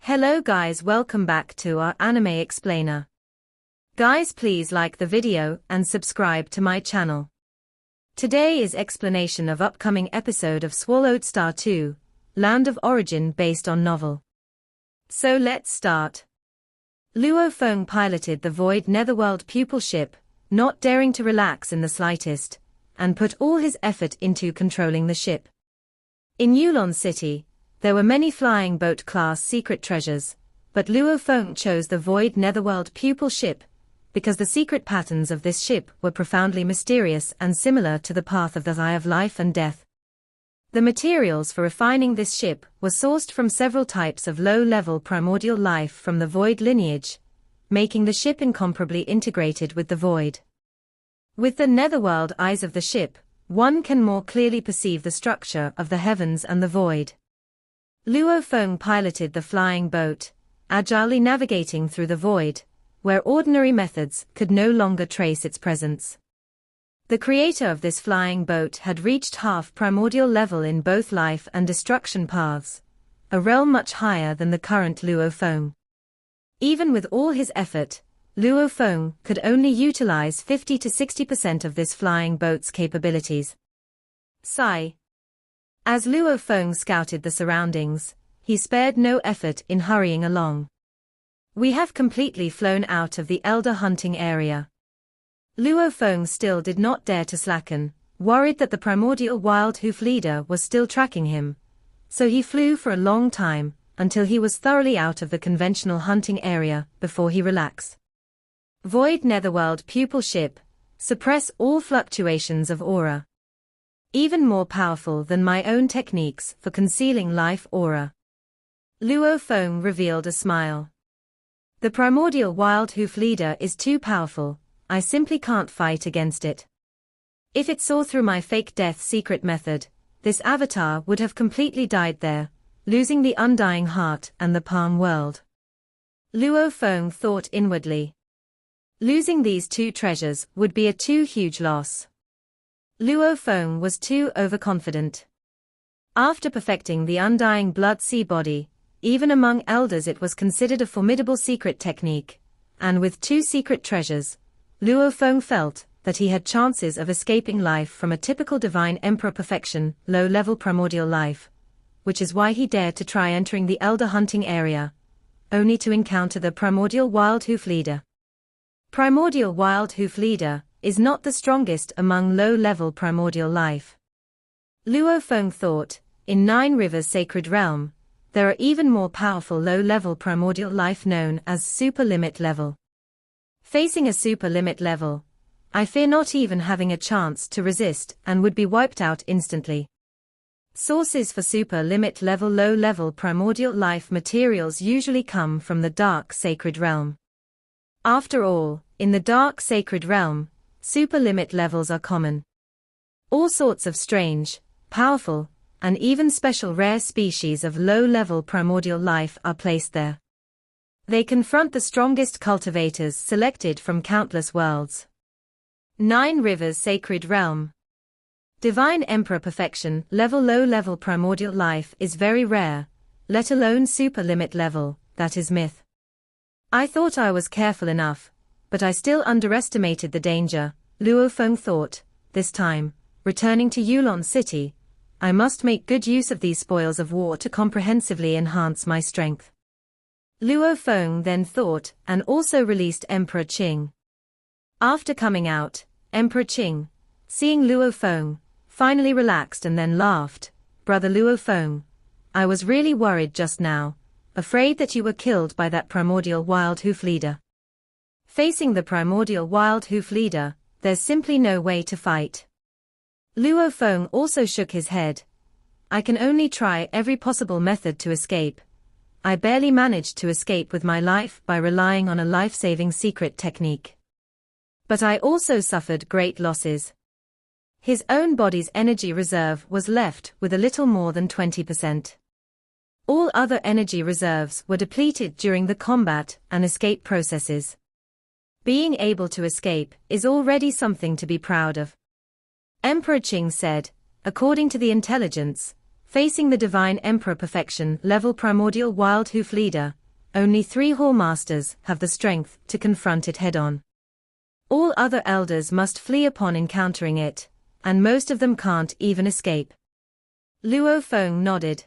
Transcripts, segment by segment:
Hello guys, welcome back to our anime explainer. Guys, please like the video and subscribe to my channel. Today is explanation of upcoming episode of Swallowed Star 2, Land of Origin based on novel. So let's start. Luo Feng piloted the Void Netherworld pupil ship, not daring to relax in the slightest, and put all his effort into controlling the ship. In Yulon City, there were many flying boat-class secret treasures, but Luo Feng chose the Void Netherworld pupil ship, because the secret patterns of this ship were profoundly mysterious and similar to the path of the Eye of Life and Death. The materials for refining this ship were sourced from several types of low-level primordial life from the Void lineage, making the ship incomparably integrated with the Void. With the netherworld eyes of the ship, one can more clearly perceive the structure of the heavens and the Void. Luo Feng piloted the flying boat, agilely navigating through the Void, where ordinary methods could no longer trace its presence. The creator of this flying boat had reached half primordial level in both life and destruction paths, a realm much higher than the current Luo Feng. Even with all his effort, Luo Feng could only utilize 50 to 60% of this flying boat's capabilities. Sigh. As Luo Feng scouted the surroundings, he spared no effort in hurrying along. We have completely flown out of the elder hunting area. Luo Feng still did not dare to slacken, worried that the primordial wild hoof leader was still tracking him, so he flew for a long time, until he was thoroughly out of the conventional hunting area, before he relaxed. Void Netherworld pupil ship, suppress all fluctuations of aura. Even more powerful than my own techniques for concealing life aura. Luo Feng revealed a smile. The primordial wild hoof leader is too powerful, I simply can't fight against it. If it saw through my fake death secret method, this avatar would have completely died there, losing the undying heart and the palm world. Luo Feng thought inwardly. Losing these two treasures would be a too huge loss. Luo Feng was too overconfident. After perfecting the undying blood sea body, even among elders it was considered a formidable secret technique, and with two secret treasures, Luo Feng felt that he had chances of escaping life from a typical divine emperor perfection, low-level primordial life, which is why he dared to try entering the elder hunting area, only to encounter the primordial wild hoof leader. Primordial wild hoof leader is not the strongest among low-level primordial life. Luo Feng thought, in Nine Rivers Sacred Realm, there are even more powerful low-level primordial life known as super limit level. Facing a super limit level, I fear not even having a chance to resist and would be wiped out instantly. Sources for super limit level low-level primordial life materials usually come from the Dark Sacred Realm. After all, in the Dark Sacred Realm, super limit levels are common. All sorts of strange, powerful, and even special rare species of low-level primordial life are placed there. They confront the strongest cultivators selected from countless worlds. Nine Rivers Sacred Realm. Divine Emperor Perfection level low-level primordial life is very rare, let alone super limit level, that is myth. I thought I was careful enough, but I still underestimated the danger, Luo Feng thought. This time, returning to Yulon City, I must make good use of these spoils of war to comprehensively enhance my strength. Luo Feng then thought and also released Emperor Qing. After coming out, Emperor Qing, seeing Luo Feng, finally relaxed and then laughed. Brother Luo Feng, I was really worried just now, afraid that you were killed by that primordial wild hoof leader. Facing the primordial wild hoof leader, there's simply no way to fight. Luo Feng also shook his head. I can only try every possible method to escape. I barely managed to escape with my life by relying on a life-saving secret technique. But I also suffered great losses. His own body's energy reserve was left with a little more than 20%. All other energy reserves were depleted during the combat and escape processes. Being able to escape is already something to be proud of. Emperor Qing said, according to the intelligence, Facing the divine Emperor Perfection level primordial wild hoof leader, only 3 Hall Masters have the strength to confront it head-on. All other elders must flee upon encountering it, and most of them can't even escape. Luo Feng nodded.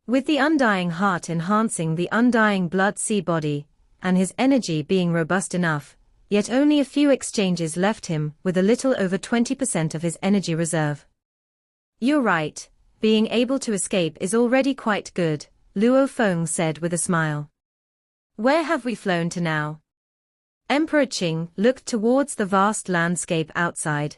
With the undying heart enhancing the undying blood sea body, and his energy being robust enough, yet only a few exchanges left him with a little over 20% of his energy reserve. You're right. Being able to escape is already quite good, Luo Feng said with a smile. Where have we flown to now? Emperor Qing looked towards the vast landscape outside.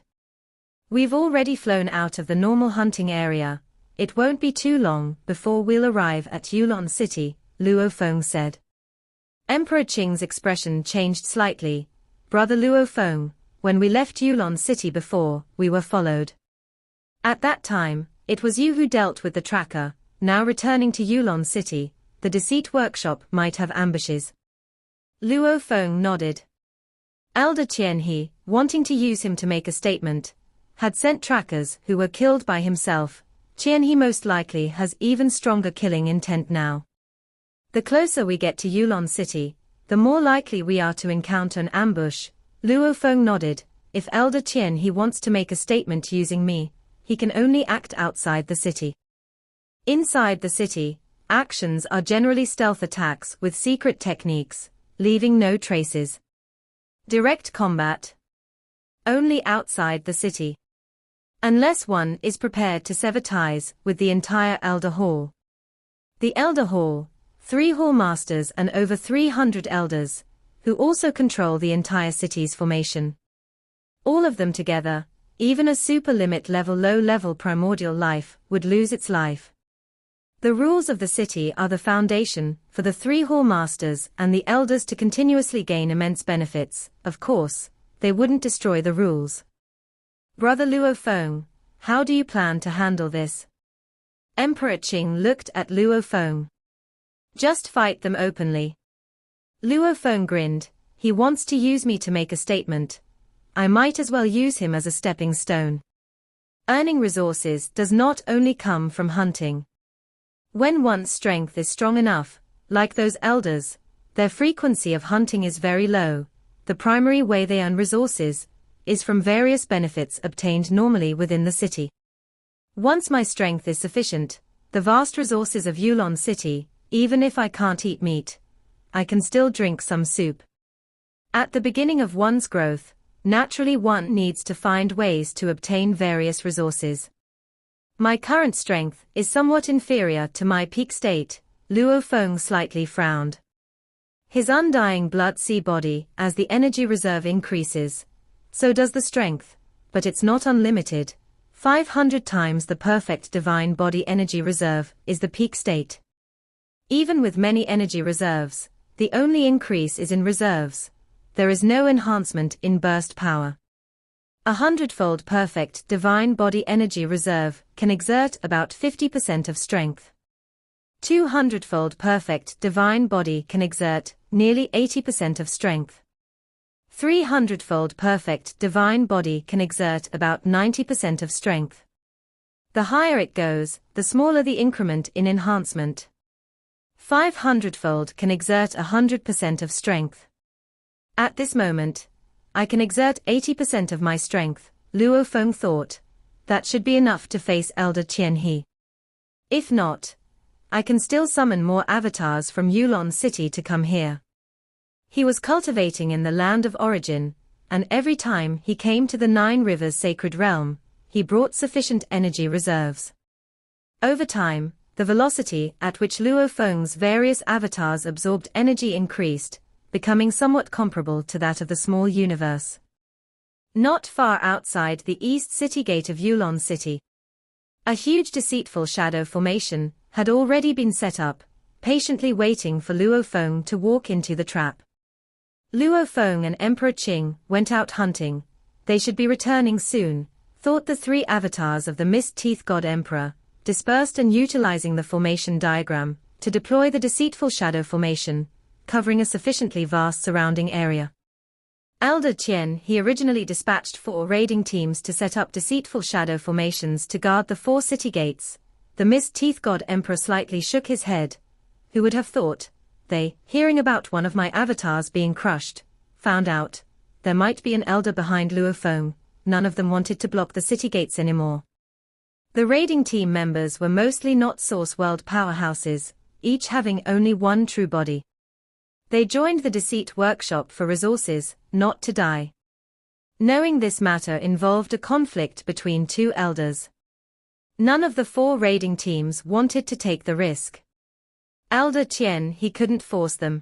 We've already flown out of the normal hunting area. It won't be too long before we'll arrive at Yulon City, Luo Feng said. Emperor Qing's expression changed slightly. Brother Luo Feng, when we left Yulon City before, we were followed. At that time, it was you who dealt with the tracker. Now returning to Yulon City, the deceit workshop might have ambushes. Luo Feng nodded. Elder Qianhe, wanting to use him to make a statement, had sent trackers who were killed by himself. Qianhe most likely has even stronger killing intent now. The closer we get to Yulon City, the more likely we are to encounter an ambush. Luo Feng nodded. If Elder Qianhe wants to make a statement using me, he can only act outside the city. Inside the city, actions are generally stealth attacks with secret techniques, leaving no traces. Direct combat. Only outside the city. Unless one is prepared to sever ties with the entire Elder Hall. The Elder Hall, 3 Hall Masters and over 300 elders, who also control the entire city's formation. All of them together, even a super limit level low-level primordial life would lose its life. The rules of the city are the foundation for the 3 Hall Masters and the elders to continuously gain immense benefits. Of course, they wouldn't destroy the rules. Brother Luo Feng, how do you plan to handle this? Emperor Qing looked at Luo Feng. Just fight them openly. Luo Feng grinned. He wants to use me to make a statement. I might as well use him as a stepping stone. Earning resources does not only come from hunting. When one's strength is strong enough, like those elders, their frequency of hunting is very low. The primary way they earn resources is from various benefits obtained normally within the city. Once my strength is sufficient, the vast resources of Yulon City, even if I can't eat meat, I can still drink some soup. At the beginning of one's growth, naturally one needs to find ways to obtain various resources. My current strength is somewhat inferior to my peak state. Luo Feng slightly frowned. His undying blood sea body, as the energy reserve increases, so does the strength, but it's not unlimited. 500 times the perfect divine body energy reserve is the peak state. Even with many energy reserves, the only increase is in reserves. There is no enhancement in burst power. 100-fold perfect divine body energy reserve can exert about 50% of strength. 200-fold perfect divine body can exert nearly 80% of strength. 300-fold perfect divine body can exert about 90% of strength. The higher it goes, the smaller the increment in enhancement. 500-fold can exert 100% of strength. At this moment, I can exert 80% of my strength, Luo Feng thought. That should be enough to face Elder Qianhe. If not, I can still summon more avatars from Yulon City to come here. He was cultivating in the land of origin, and every time he came to the 9 Rivers Sacred Realm, he brought sufficient energy reserves. Over time, the velocity at which Luo Feng's various avatars absorbed energy increased, becoming somewhat comparable to that of the small universe. Not far outside the east city gate of Yulon City, a huge deceitful shadow formation had already been set up, patiently waiting for Luo Feng to walk into the trap. Luo Feng and Emperor Qing went out hunting. They should be returning soon, thought the 3 avatars of the Mist Teeth God Emperor, dispersed and utilizing the formation diagram to deploy the deceitful shadow formation, covering a sufficiently vast surrounding area. Elder Qianhe originally dispatched 4 raiding teams to set up deceitful shadow formations to guard the 4 city gates, The Mist-Teeth God Emperor slightly shook his head. Who would have thought? They, hearing about one of my avatars being crushed, found out there might be an elder behind Luo Feng. None of them wanted to block the city gates anymore. The raiding team members were mostly not Source World powerhouses, each having only one true body. They joined the Deceit Workshop for resources, not to die. Knowing this matter involved a conflict between two elders. None of the four raiding teams wanted to take the risk. Elder Qian, he couldn't force them.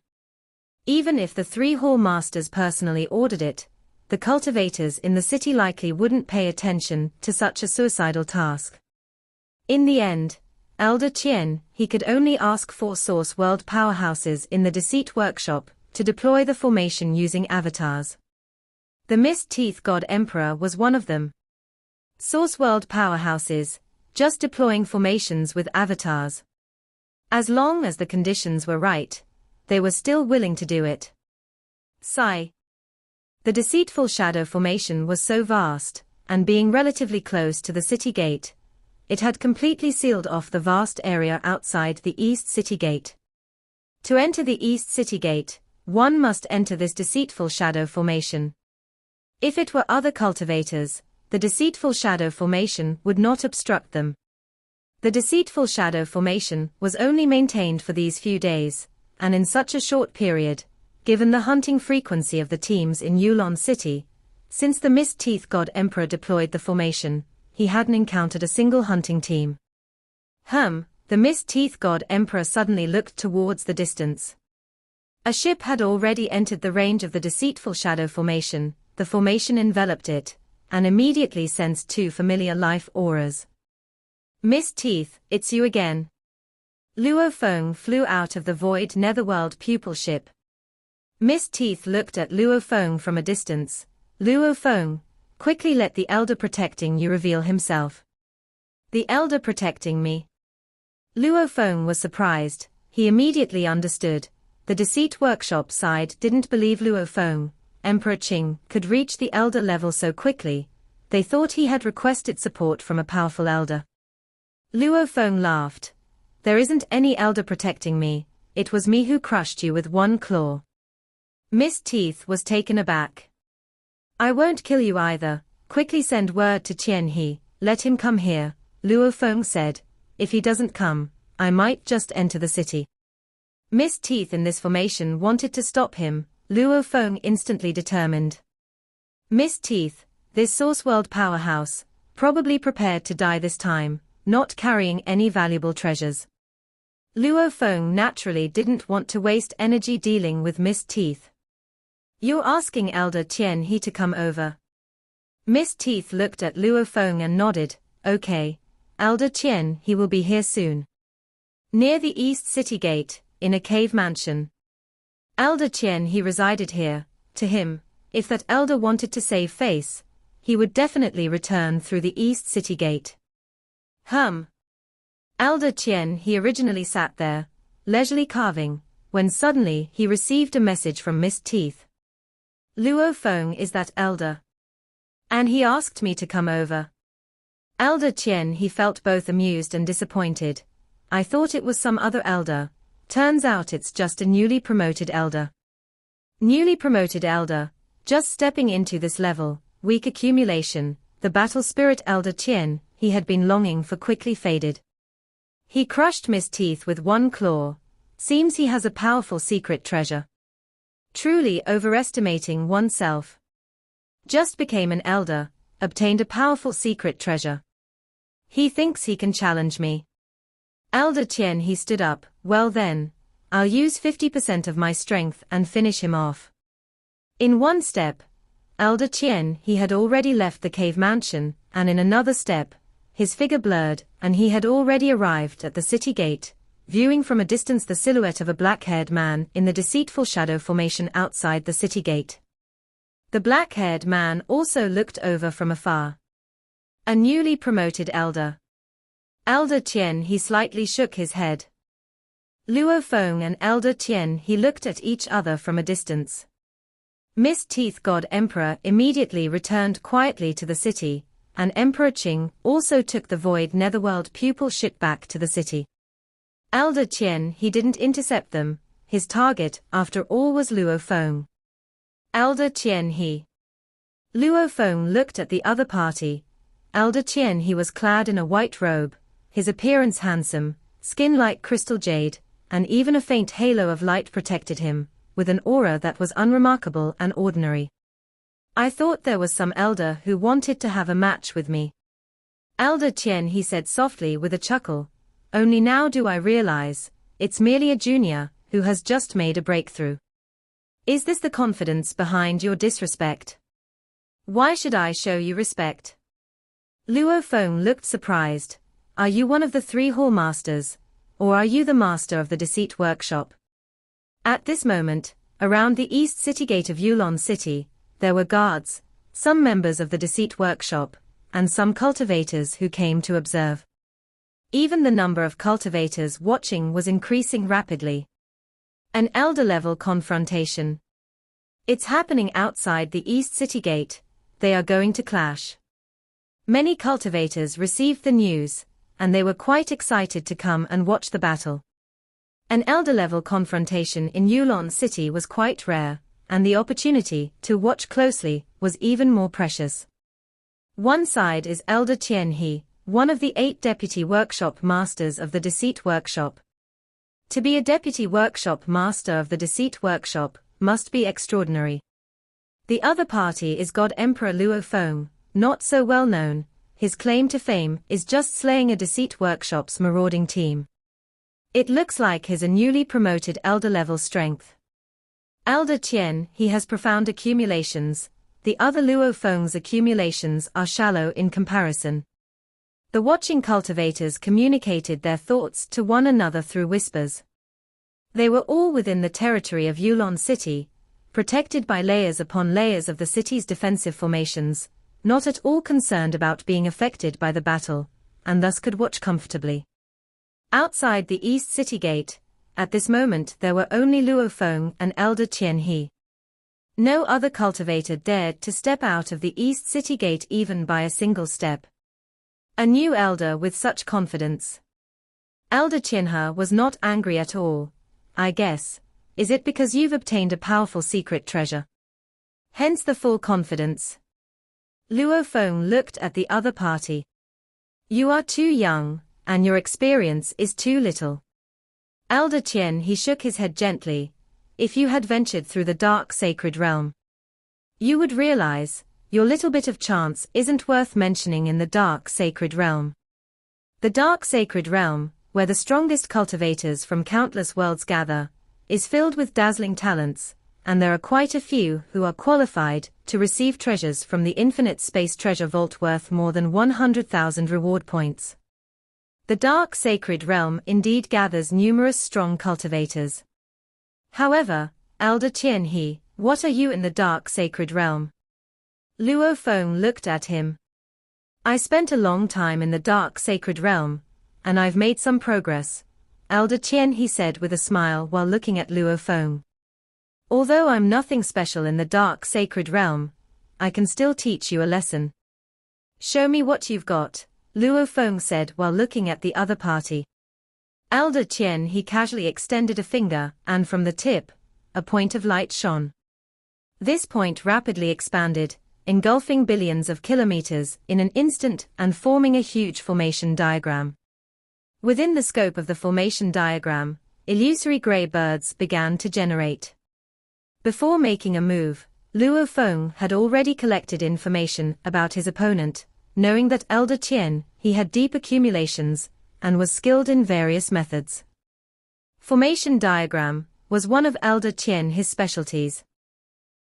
Even if the three hall masters personally ordered it, the cultivators in the city likely wouldn't pay attention to such a suicidal task. In the end, Elder Qian, he could only ask four Source World powerhouses in the Deceit Workshop to deploy the formation using avatars. The Mist-Teeth God Emperor was one of them. Source World powerhouses, just deploying formations with avatars. As long as the conditions were right, they were still willing to do it. Sigh. The deceitful shadow formation was so vast, and being relatively close to the city gate, it had completely sealed off the vast area outside the East City Gate. To enter the East City Gate, one must enter this deceitful shadow formation. If it were other cultivators, the deceitful shadow formation would not obstruct them. The deceitful shadow formation was only maintained for these few days, and in such a short period, given the hunting frequency of the teams in Yulon City, since the Mist-Teeth God Emperor deployed the formation, he hadn't encountered a single hunting team. The Mist-Teeth God Emperor suddenly looked towards the distance. A ship had already entered the range of the deceitful shadow formation. The formation enveloped it, and immediately sensed two familiar life auras. Mist-Teeth, it's you again. Luo Feng flew out of the void netherworld pupil ship. Mist-Teeth looked at Luo Feng from a distance. Luo Feng, quickly let the elder protecting you reveal himself. The elder protecting me? Luo Feng was surprised. He immediately understood. The Deceit Workshop side didn't believe Luo Feng, Emperor Qing, could reach the elder level so quickly. They thought he had requested support from a powerful elder. Luo Feng laughed. There isn't any elder protecting me, it was me who crushed you with one claw. Mist-Teeth was taken aback. I won't kill you either, quickly send word to Qian He, let him come here, Luo Feng said. If he doesn't come, I might just enter the city. Mist-Teeth in this formation wanted to stop him. Luo Feng instantly determined. Mist-Teeth, this Source World powerhouse, probably prepared to die this time, not carrying any valuable treasures. Luo Feng naturally didn't want to waste energy dealing with Mist-Teeth. You're asking Elder Qian He to come over? Mist-Teeth looked at Luo Feng and nodded. Okay, Elder Qian He will be here soon. Near the East City Gate, in a cave mansion. Elder Qian He resided here. To him, if that elder wanted to save face, he would definitely return through the East City Gate. Elder Qian He originally sat there, leisurely carving, when suddenly he received a message from Mist-Teeth. Luo Feng is that elder. And he asked me to come over. Elder Qian He felt both amused and disappointed. I thought it was some other elder. Turns out it's just a newly promoted elder. Newly promoted elder, just stepping into this level, weak accumulation, the battle spirit Elder Qian He had been longing for quickly faded. He crushed Mist-Teeth with one claw. Seems he has a powerful secret treasure. Truly overestimating oneself. Just became an elder, obtained a powerful secret treasure. He thinks he can challenge me. Elder Qian He stood up. Well then, I'll use 50% of my strength and finish him off. In one step, Elder Qian He had already left the cave mansion, and in another step, his figure blurred, and he had already arrived at the city gate, viewing from a distance the silhouette of a black-haired man in the deceitful shadow formation outside the city gate. The black-haired man also looked over from afar. A newly promoted elder. Elder Qian He slightly shook his head. Luo Feng and Elder Qian He looked at each other from a distance. Mist-Teeth God Emperor immediately returned quietly to the city, and Emperor Qing also took the void netherworld pupil ship back to the city. Elder Qian he didn't intercept them, his target, after all, was Luo Feng. Elder Qian he. Luo Feng looked at the other party. Elder Qian he was clad in a white robe, his appearance handsome, skin like crystal jade, and even a faint halo of light protected him, with an aura that was unremarkable and ordinary. I thought there was some elder who wanted to have a match with me. Elder Qian he said softly with a chuckle, only now do I realize, it's merely a junior, who has just made a breakthrough. Is this the confidence behind your disrespect? Why should I show you respect? Luo Feng looked surprised. Are you one of the 3 hall masters, or are you the master of the deceit workshop? At this moment, around the east city gate of Yulon City, there were guards, some members of the deceit workshop, and some cultivators who came to observe. Even the number of cultivators watching was increasing rapidly. An elder-level confrontation. It's happening outside the east city gate, they are going to clash. Many cultivators received the news, and they were quite excited to come and watch the battle. An elder-level confrontation in Yulon City was quite rare, and the opportunity to watch closely was even more precious. One side is Elder Qian he, one of the 8 deputy workshop masters of the deceit workshop. To be a deputy workshop master of the deceit workshop must be extraordinary. The other party is God Emperor Luo Feng, not so well known. His claim to fame is just slaying a deceit workshop's marauding team. It looks like his a newly promoted elder-level strength. Elder Qian he has profound accumulations, the other Luo Feng's accumulations are shallow in comparison. The watching cultivators communicated their thoughts to one another through whispers. They were all within the territory of Yulon City, protected by layers upon layers of the city's defensive formations, not at all concerned about being affected by the battle, and thus could watch comfortably. Outside the east city gate, at this moment there were only Luo Feng and Elder Qian he. No other cultivator dared to step out of the east city gate even by a single step. A new elder with such confidence. Elder Qianhe was not angry at all. I guess, is it because you've obtained a powerful secret treasure? Hence the full confidence. Luo Feng looked at the other party. You are too young, and your experience is too little. Elder Qian he shook his head gently. If you had ventured through the dark sacred realm, you would realize, your little bit of chance isn't worth mentioning in the dark sacred realm. The dark sacred realm, where the strongest cultivators from countless worlds gather, is filled with dazzling talents, and there are quite a few who are qualified to receive treasures from the infinite space treasure vault worth more than 100,000 reward points. The dark sacred realm indeed gathers numerous strong cultivators. However, Elder Qian he, what are you in the dark sacred realm? Luo Feng looked at him. I spent a long time in the dark sacred realm, and I've made some progress, Elder Qian he said with a smile while looking at Luo Feng. Although I'm nothing special in the dark sacred realm, I can still teach you a lesson. Show me what you've got, Luo Feng said while looking at the other party. Elder Qian he casually extended a finger, and from the tip, a point of light shone. This point rapidly expanded, engulfing billions of kilometers in an instant and forming a huge formation diagram. Within the scope of the formation diagram, illusory gray birds began to generate. Before making a move, Luo Feng had already collected information about his opponent, knowing that Elder Qian he had deep accumulations, and was skilled in various methods. Formation diagram was one of Elder Qian his specialties.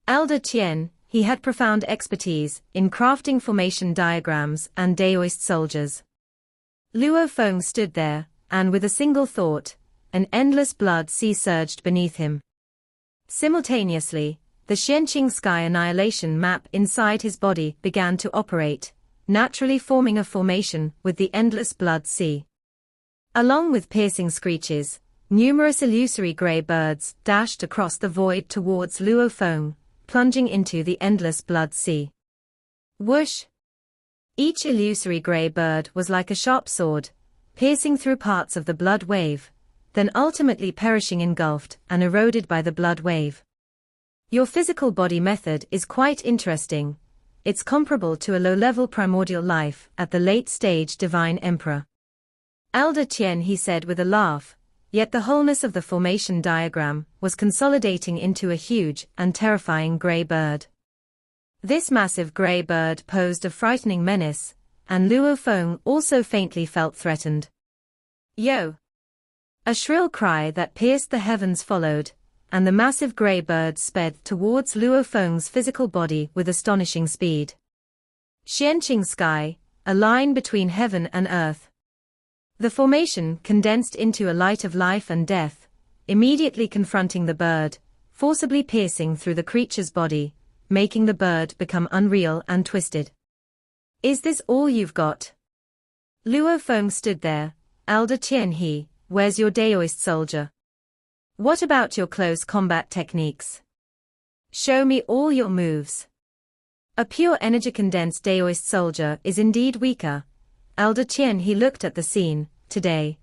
Elder Qian he had profound expertise in crafting formation diagrams and Daoist soldiers. Luo Feng stood there, and with a single thought, an endless blood sea surged beneath him. Simultaneously, the Xianqing sky annihilation map inside his body began to operate, naturally forming a formation with the endless blood sea. Along with piercing screeches, numerous illusory grey birds dashed across the void towards Luo Feng, plunging into the endless blood sea. Whoosh! Each illusory gray bird was like a sharp sword, piercing through parts of the blood wave, then ultimately perishing engulfed and eroded by the blood wave. Your physical body method is quite interesting. It's comparable to a low-level primordial life at the late-stage divine emperor. Elder Tien, he said with a laugh, yet the wholeness of the formation diagram was consolidating into a huge and terrifying gray bird. This massive gray bird posed a frightening menace, and Luo Feng also faintly felt threatened. Yo! A shrill cry that pierced the heavens followed, and the massive gray bird sped towards Luo Feng's physical body with astonishing speed. Xianqing sky, a line between heaven and earth. The formation condensed into a light of life and death, immediately confronting the bird, forcibly piercing through the creature's body, making the bird become unreal and twisted. Is this all you've got? Luo Feng stood there. Elder Tien He, where's your Daoist soldier? What about your close combat techniques? Show me all your moves. A pure energy condensed Daoist soldier is indeed weaker. Elder Tien He looked at the scene. Today,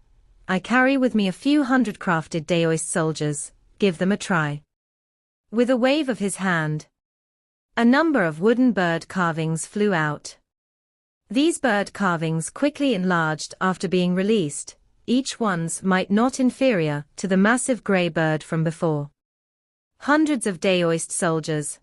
I carry with me a few hundred crafted Daoist soldiers. Give them a try. With a wave of his hand, a number of wooden bird carvings flew out. These bird carvings quickly enlarged after being released, each one's might not inferior to the massive grey bird from before. Hundreds of Daoist soldiers.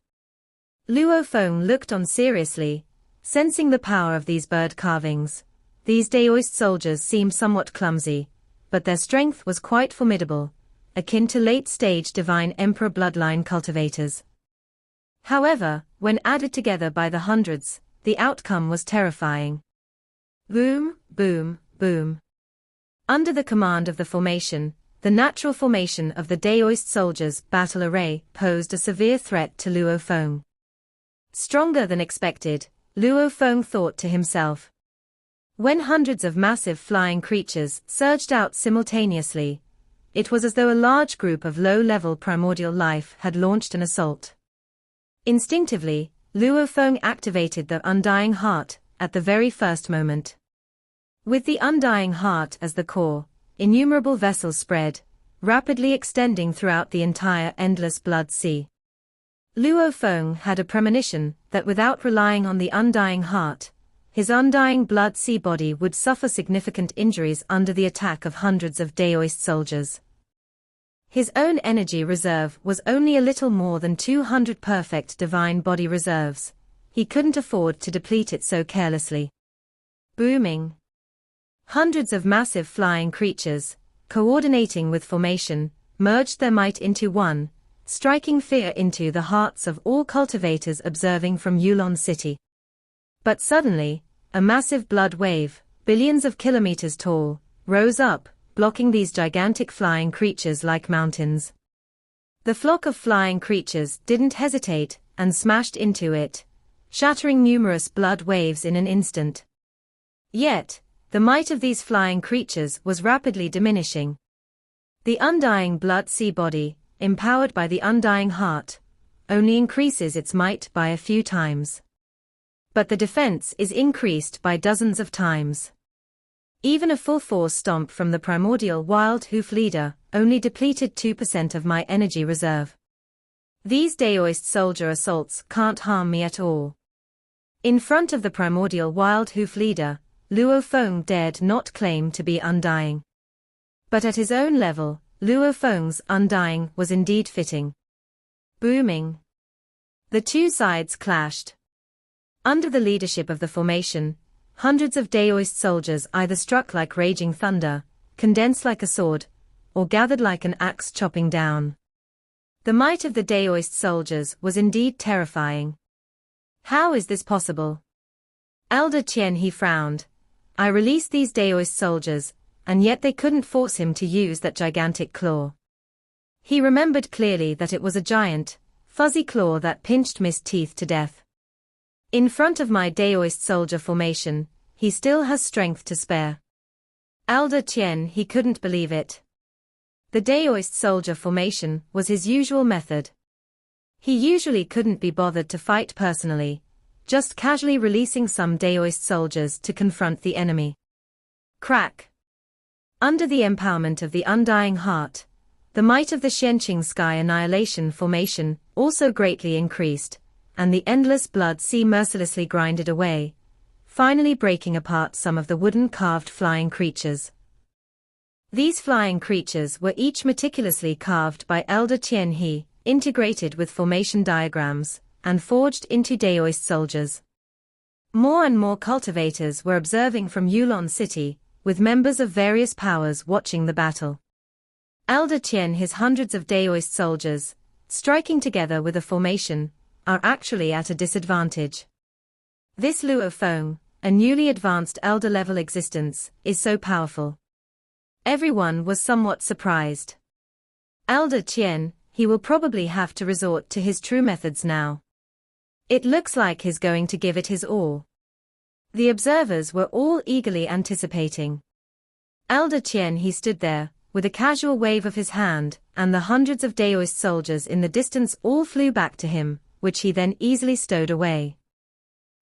Luo Feng looked on seriously, sensing the power of these bird carvings. These Daoist soldiers seemed somewhat clumsy, but their strength was quite formidable, akin to late-stage divine emperor bloodline cultivators. However, when added together by the hundreds, the outcome was terrifying. Boom, boom, boom. Under the command of the formation, the natural formation of the Daoist soldiers' battle array posed a severe threat to Luo Feng. Stronger than expected, Luo Feng thought to himself. When hundreds of massive flying creatures surged out simultaneously, it was as though a large group of low-level primordial life had launched an assault. Instinctively, Luo Feng activated the Undying Heart at the very first moment. With the Undying Heart as the core, innumerable vessels spread, rapidly extending throughout the entire endless blood sea. Luo Feng had a premonition that without relying on the Undying Heart, his undying blood sea body would suffer significant injuries under the attack of hundreds of Daoist soldiers. His own energy reserve was only a little more than 200 perfect divine body reserves. He couldn't afford to deplete it so carelessly. Booming. Hundreds of massive flying creatures, coordinating with formation, merged their might into one, striking fear into the hearts of all cultivators observing from Yulon City. But suddenly, a massive blood wave, billions of kilometers tall, rose up, blocking these gigantic flying creatures like mountains. The flock of flying creatures didn't hesitate and smashed into it, shattering numerous blood waves in an instant. Yet, the might of these flying creatures was rapidly diminishing. The undying blood sea body, empowered by the Undying Heart, only increases its might by a few times. But the defense is increased by dozens of times. Even a full-force stomp from the primordial wild hoof leader only depleted 2% of my energy reserve. These Daoist soldier assaults can't harm me at all. In front of the primordial wild hoof leader, Luo Feng dared not claim to be undying. But at his own level, Luo Feng's undying was indeed fitting. Booming. The two sides clashed. Under the leadership of the formation, hundreds of Daoist soldiers either struck like raging thunder, condensed like a sword, or gathered like an axe chopping down. The might of the Daoist soldiers was indeed terrifying. How is this possible? Elder Tien He frowned. I released these Daoist soldiers, and yet they couldn't force him to use that gigantic claw. He remembered clearly that it was a giant, fuzzy claw that pinched Mist Teeth to death. In front of my Daoist soldier formation, he still has strength to spare. Elder Tien He couldn't believe it. The Daoist soldier formation was his usual method. He usually couldn't be bothered to fight personally, just casually releasing some Daoist soldiers to confront the enemy. Crack. Under the empowerment of the undying heart, the might of the Xianqing Sky Annihilation Formation also greatly increased, and the endless blood sea mercilessly grinded away, finally breaking apart some of the wooden carved flying creatures. These flying creatures were each meticulously carved by Elder Tian He, integrated with formation diagrams, and forged into Daoist soldiers. More and more cultivators were observing from Yulon City, with members of various powers watching the battle. Elder Tian He's hundreds of Daoist soldiers, striking together with a formation, are actually at a disadvantage. This Luo Feng, a newly advanced elder-level existence, is so powerful. Everyone was somewhat surprised. Elder Tian, he will probably have to resort to his true methods now. It looks like he's going to give it his all. The observers were all eagerly anticipating. Elder Tian he stood there, with a casual wave of his hand, and the hundreds of Daoist soldiers in the distance all flew back to him, which he then easily stowed away.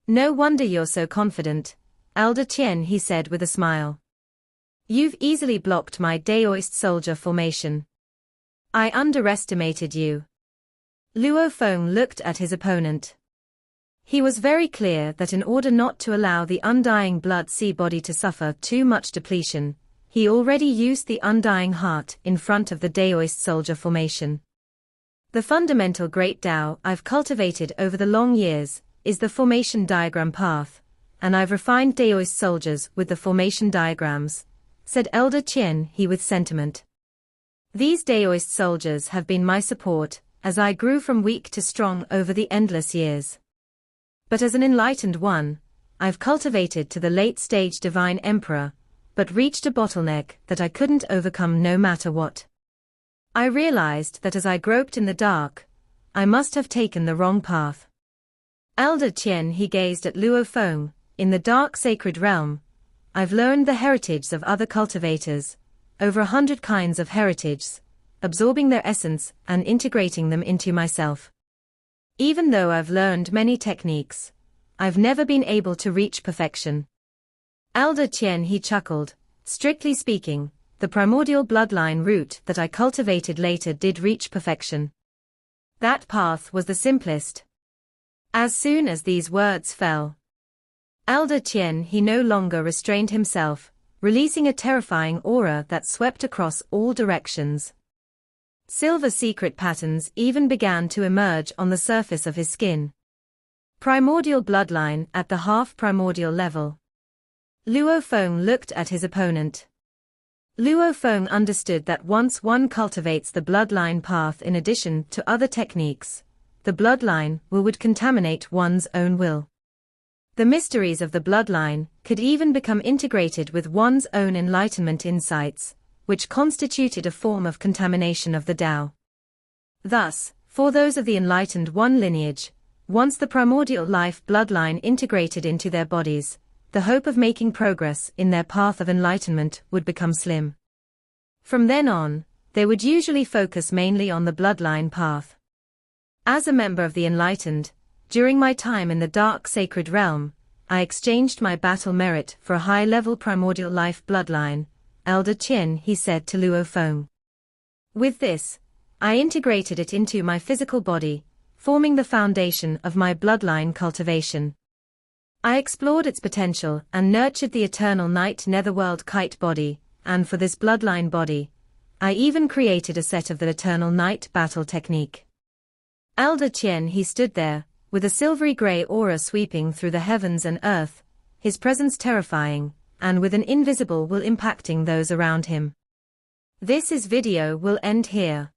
No wonder you're so confident, Elder Tian he said with a smile. You've easily blocked my Daoist soldier formation. I underestimated you. Luo Feng looked at his opponent. He was very clear that in order not to allow the undying blood sea body to suffer too much depletion, he already used the undying heart in front of the Daoist soldier formation. The fundamental great Tao I've cultivated over the long years is the formation diagram path, and I've refined Daoist soldiers with the formation diagrams, said Elder Tian he with sentiment. These Daoist soldiers have been my support, as I grew from weak to strong over the endless years. But as an enlightened one, I've cultivated to the late-stage divine emperor, but reached a bottleneck that I couldn't overcome no matter what. I realized that as I groped in the dark, I must have taken the wrong path. Elder Tian he gazed at Luo Feng, in the dark sacred realm. I've learned the heritage of other cultivators, over 100 kinds of heritages, absorbing their essence and integrating them into myself. Even though I've learned many techniques, I've never been able to reach perfection. Elder Tian he chuckled. Strictly speaking, the primordial bloodline route that I cultivated later did reach perfection. That path was the simplest. As soon as these words fell, Elder Tian he no longer restrained himself, releasing a terrifying aura that swept across all directions. Silver secret patterns even began to emerge on the surface of his skin. Primordial bloodline at the half-primordial level. Luo Feng looked at his opponent. Luo Feng understood that once one cultivates the bloodline path in addition to other techniques, the bloodline would contaminate one's own will. The mysteries of the bloodline could even become integrated with one's own enlightenment insights, which constituted a form of contamination of the Tao. Thus, for those of the enlightened one lineage, once the primordial life bloodline integrated into their bodies, the hope of making progress in their path of enlightenment would become slim. From then on, they would usually focus mainly on the bloodline path. As a member of the enlightened, during my time in the dark sacred realm, I exchanged my battle merit for a high-level primordial life bloodline, Elder Tian he said to Luo Feng. With this, I integrated it into my physical body, forming the foundation of my bloodline cultivation. I explored its potential and nurtured the eternal night netherworld kite body, and for this bloodline body, I even created a set of the eternal night battle technique. Elder Tian he stood there, with a silvery grey aura sweeping through the heavens and earth, his presence terrifying, and with an invisible will impacting those around him. This video will end here.